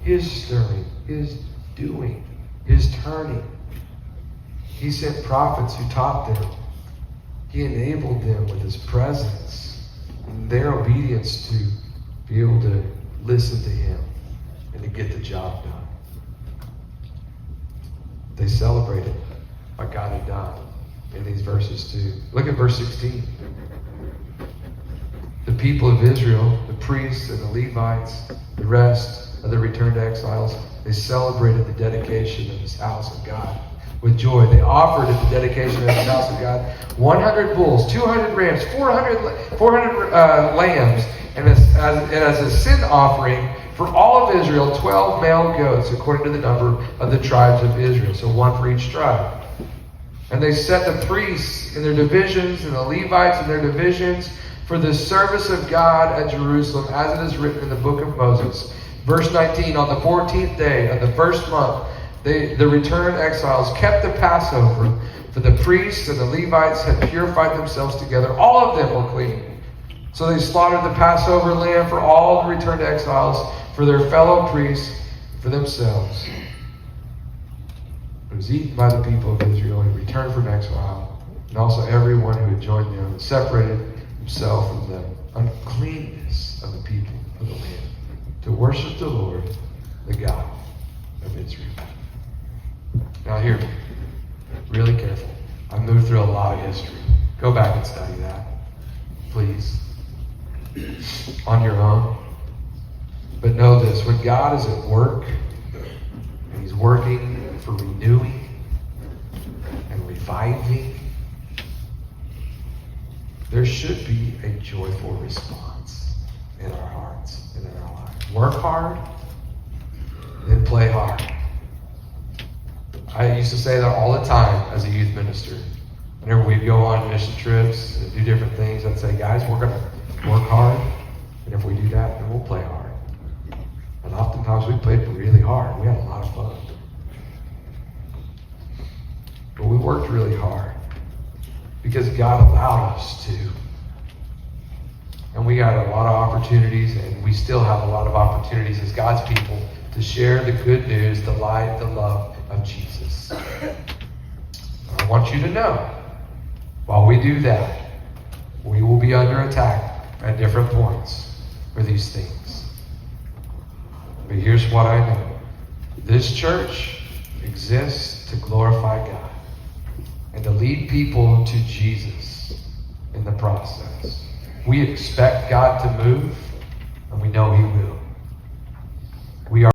His stirring, His doing, His turning. He sent prophets who taught them. He enabled them with His presence and their obedience to be able to listen to Him and to get the job done. They celebrated what God had done in these verses too. Look at verse 16. The people of Israel, the priests and the Levites, the rest of the returned exiles, they celebrated the dedication of this house of God with joy. They offered at the dedication of the house of God 100 bulls, 200 rams, 400 lambs, and as a sin offering for all of Israel, 12 male goats, according to the number of the tribes of Israel. So one for each tribe. And they set the priests in their divisions and the Levites in their divisions for the service of God at Jerusalem, as it is written in the book of Moses. Verse 19, on the 14th day of the first month, the returned exiles kept the Passover, for the priests and the Levites had purified themselves together. All of them were clean. So they slaughtered the Passover lamb for all the returned exiles, for their fellow priests, for themselves. It was eaten by the people of Israel who returned from exile, and also everyone who had joined them and separated himself from the uncleanness of the people of the land, to worship the Lord, the God of Israel. Now hear me, really careful. I moved through a lot of history. Go back and study that, please, on your own. But know this, when God is at work, and He's working for renewing and reviving, there should be a joyful response in our hearts and in our lives. Work hard, then play hard. I used to say that all the time as a youth minister. Whenever we'd go on mission trips and do different things, I'd say, guys, we're going to work hard, and if we do that, then we'll play hard. And oftentimes we played really hard. We had a lot of fun. But we worked really hard because God allowed us to. And we got a lot of opportunities, and we still have a lot of opportunities as God's people to share the good news, the light, the love of Jesus. And I want you to know, while we do that, we will be under attack at different points for these things. But here's what I know. This church exists to glorify God and to lead people to Jesus in the process. We expect God to move, and we know He will.